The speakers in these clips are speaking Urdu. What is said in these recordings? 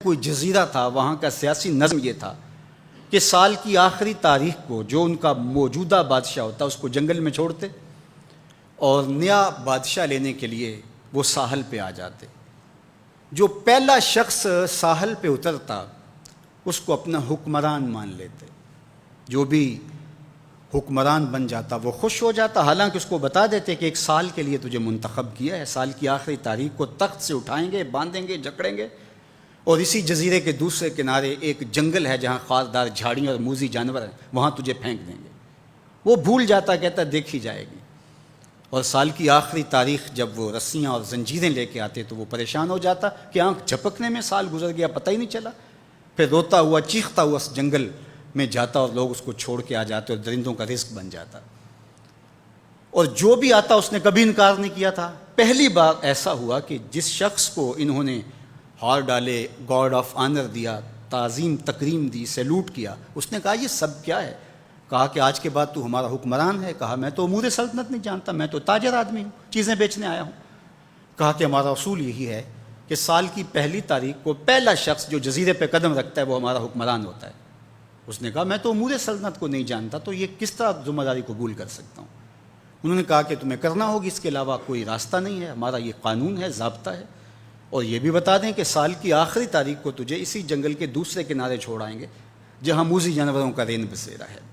کوئی جزیرہ تھا، وہاں کا سیاسی نظم یہ تھا کہ سال کی آخری تاریخ کو جو ان کا موجودہ بادشاہ ہوتا اس کو جنگل میں چھوڑتے اور نیا بادشاہ لینے کے لیے وہ ساحل پہ آ جاتے۔ جو پہلا شخص ساحل پہ اترتا اس کو اپنا حکمران مان لیتے، جو بھی حکمران بن جاتا وہ خوش ہو جاتا، حالانکہ اس کو بتا دیتے کہ ایک سال کے لیے تجھے منتخب کیا ہے، سال کی آخری تاریخ کو تخت سے اٹھائیں گے، باندھیں گے، جکڑیں گے، اور اسی جزیرے کے دوسرے کنارے ایک جنگل ہے جہاں خاردار جھاڑیاں اور موذی جانور ہیں، وہاں تجھے پھینک دیں گے۔ وہ بھول جاتا، کہتا دیکھی جائے گی۔ اور سال کی آخری تاریخ جب وہ رسیاں اور زنجیریں لے کے آتے تو وہ پریشان ہو جاتا کہ آنکھ جھپکنے میں سال گزر گیا، پتہ ہی نہیں چلا۔ پھر روتا ہوا چیختا ہوا اس جنگل میں جاتا اور لوگ اس کو چھوڑ کے آ جاتے اور درندوں کا رزق بن جاتا، اور جو بھی آتا اس نے کبھی انکار نہیں کیا تھا۔ پہلی بار ایسا ہوا کہ جس شخص کو انہوں نے ہار ڈالے، گارڈ آف آنر دیا، تعظیم تکریم دی، سیلوٹ کیا، اس نے کہا یہ سب کیا ہے؟ کہا کہ آج کے بعد تو ہمارا حکمران ہے۔ کہا میں تو امور سلطنت نہیں جانتا، میں تو تاجر آدمی ہوں، چیزیں بیچنے آیا ہوں۔ کہا کہ ہمارا اصول یہی ہے کہ سال کی پہلی تاریخ کو پہلا شخص جو جزیرے پہ قدم رکھتا ہے وہ ہمارا حکمران ہوتا ہے۔ اس نے کہا میں تو امور سلطنت کو نہیں جانتا، تو یہ کس طرح ذمہ داری قبول کر سکتا ہوں؟ انہوں نے کہا کہ تمہیں کرنا ہوگی، اس کے علاوہ کوئی راستہ نہیں ہے، ہمارا یہ قانون ہے، ضابطہ ہے، اور یہ بھی بتا دیں کہ سال کی آخری تاریخ کو تجھے اسی جنگل کے دوسرے کنارے چھوڑ آئیں گے جہاں موذی جانوروں کا رین بسیرا ہے۔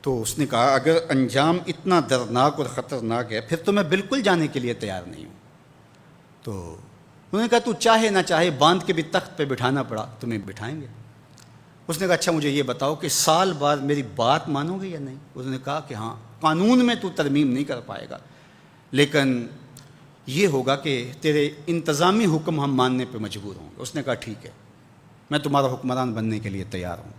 تو اس نے کہا اگر انجام اتنا دردناک اور خطرناک ہے پھر تو میں بالکل جانے کے لیے تیار نہیں ہوں۔ تو انہوں نے کہا تو چاہے نہ چاہے باندھ کے بھی تخت پہ بٹھانا پڑا تمہیں بٹھائیں گے۔ اس نے کہا اچھا مجھے یہ بتاؤ کہ سال بعد میری بات مانو گے یا نہیں؟ انہوں نے کہا کہ ہاں، قانون میں تو ترمیم نہیں کر پائے گا، لیکن یہ ہوگا کہ تیرے انتظامی حکم ہم ماننے پہ مجبور ہوں گے۔ اس نے کہا ٹھیک ہے، میں تمہارا حکمران بننے کے لیے تیار ہوں۔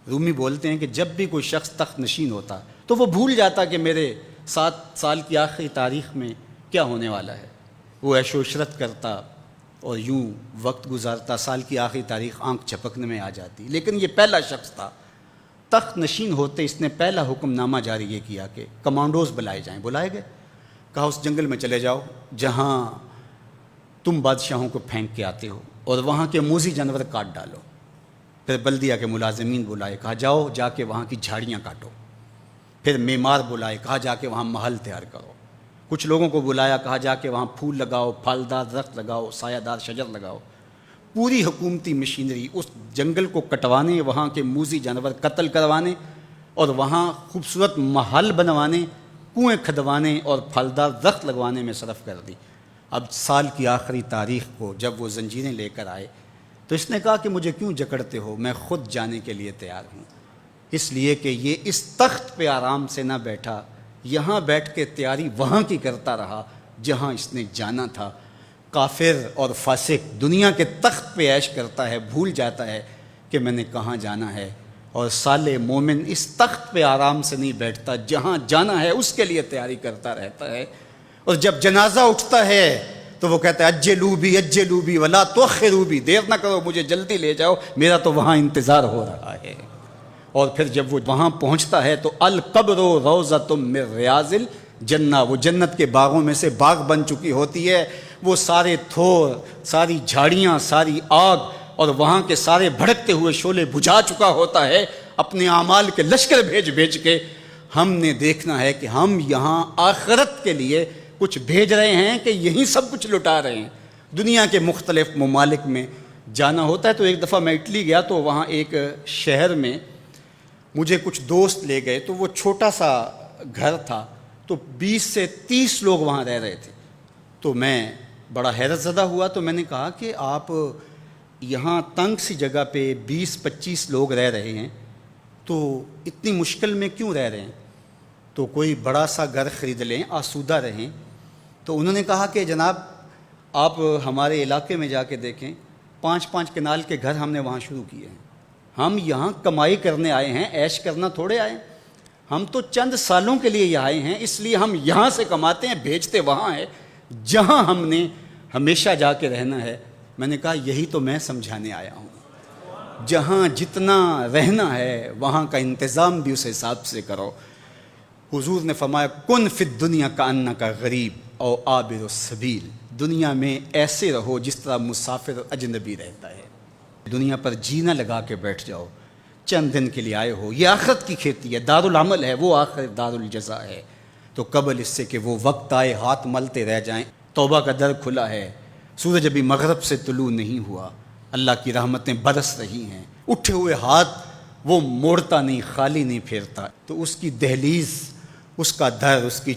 رومی بولتے ہیں کہ جب بھی کوئی شخص تخت نشین ہوتا تو وہ بھول جاتا کہ میرے 7 سال کی آخری تاریخ میں کیا ہونے والا ہے۔ وہ عیش و عشرت کرتا اور یوں وقت گزارتا، سال کی آخری تاریخ آنکھ جھپکنے میں آ جاتی۔ لیکن یہ پہلا شخص تھا، تخت نشین ہوتے اس نے پہلا حکم نامہ جاری یہ کیا کہ کمانڈوز بلائے جائیں۔ بلائے گئے، کہا اس جنگل میں چلے جاؤ جہاں تم بادشاہوں کو پھینک کے آتے ہو اور وہاں کے موذی جانور کاٹ ڈالو۔ پھر بلدیہ کے ملازمین بلائے، کہا جاؤ جا کے وہاں کی جھاڑیاں کاٹو۔ پھر معمار بلائے، کہا جا کے وہاں محل تیار کرو۔ کچھ لوگوں کو بلایا، کہا جا کے وہاں پھول لگاؤ، پھلدار درخت لگاؤ، سایہ دار شجر لگاؤ۔ پوری حکومتی مشینری اس جنگل کو کٹوانے، وہاں کے موذی جانور قتل کروانے اور وہاں خوبصورت محل بنوانے، کنویں کھدوانے اور پھلدار درخت لگوانے میں صرف کر دی۔ اب سال کی آخری تاریخ کو جب وہ زنجیریں لے کر آئے تو اس نے کہا کہ مجھے کیوں جکڑتے ہو، میں خود جانے کے لیے تیار ہوں، اس لیے کہ یہ اس تخت پہ آرام سے نہ بیٹھا، یہاں بیٹھ کے تیاری وہاں کی کرتا رہا جہاں اس نے جانا تھا۔ کافر اور فاسق دنیا کے تخت پہ عیش کرتا ہے، بھول جاتا ہے کہ میں نے کہاں جانا ہے، اور صالح مومن اس تخت پہ آرام سے نہیں بیٹھتا، جہاں جانا ہے اس کے لیے تیاری کرتا رہتا ہے۔ اور جب جنازہ اٹھتا ہے تو وہ کہتا ہے اجلوا بی ولا تؤخروا بی، دیر نہ کرو، مجھے جلدی لے جاؤ، میرا تو وہاں انتظار ہو رہا ہے۔ اور پھر جب وہ وہاں پہنچتا ہے تو القبر روضۃ من ریاض الجنہ، وہ جنت کے باغوں میں سے باغ بن چکی ہوتی ہے۔ وہ سارے تھور، ساری جھاڑیاں، ساری آگ اور وہاں کے سارے بھڑکتے ہوئے شعلے بجھا چکا ہوتا ہے، اپنے اعمال کے لشکر بھیج کے۔ ہم نے دیکھنا ہے کہ ہم یہاں آخرت کے لیے کچھ بھیج رہے ہیں کہ یہیں سب کچھ لٹا رہے ہیں۔ دنیا کے مختلف ممالک میں جانا ہوتا ہے۔ تو ایک دفعہ میں اٹلی گیا تو وہاں ایک شہر میں مجھے کچھ دوست لے گئے، تو وہ چھوٹا سا گھر تھا، تو 20 سے 30 لوگ وہاں رہ رہے تھے۔ تو میں بڑا حیرت زدہ ہوا، تو میں نے کہا کہ آپ یہاں تنگ سی جگہ پہ 20-25 لوگ رہ رہے ہیں، تو اتنی مشکل میں کیوں رہ رہے ہیں؟ تو کوئی بڑا سا گھر خرید لیں، آسودہ رہیں۔ تو انہوں نے کہا کہ جناب آپ ہمارے علاقے میں جا کے دیکھیں، 5-5 کنال کے گھر ہم نے وہاں شروع کیے ہیں۔ ہم یہاں کمائی کرنے آئے ہیں، عیش کرنا تھوڑے آئے ہیں، ہم تو چند سالوں کے لیے یہاں آئے ہیں، اس لیے ہم یہاں سے کماتے ہیں، بھیجتے وہاں ہے جہاں ہم نے ہمیشہ جا کے رہنا ہے۔ میں نے کہا یہی تو میں سمجھانے آیا ہوں، جہاں جتنا رہنا ہے وہاں کا انتظام بھی اس حساب سے کرو۔ حضور نے فرمایا کن فی الدنیا کانک غریب او عابر السبیل، دنیا میں ایسے رہو جس طرح مسافر اجنبی رہتا ہے۔ دنیا پر جینا لگا کے بیٹھ جاؤ، چند دن کے لیے آئے ہو، یہ آخرت کی کھیتی ہے، دارالعمل ہے، وہ آخر دارالجزا ہے۔ تو قبل اس سے کہ وہ وقت آئے ہاتھ ملتے رہ جائیں، توبہ کا در کھلا ہے، سورج ابھی مغرب سے طلوع نہیں ہوا، اللہ کی رحمتیں برس رہی ہیں، اٹھے ہوئے ہاتھ وہ موڑتا نہیں، خالی نہیں پھیرتا۔ تو اس کی دہلیز، اس کا در، اس کی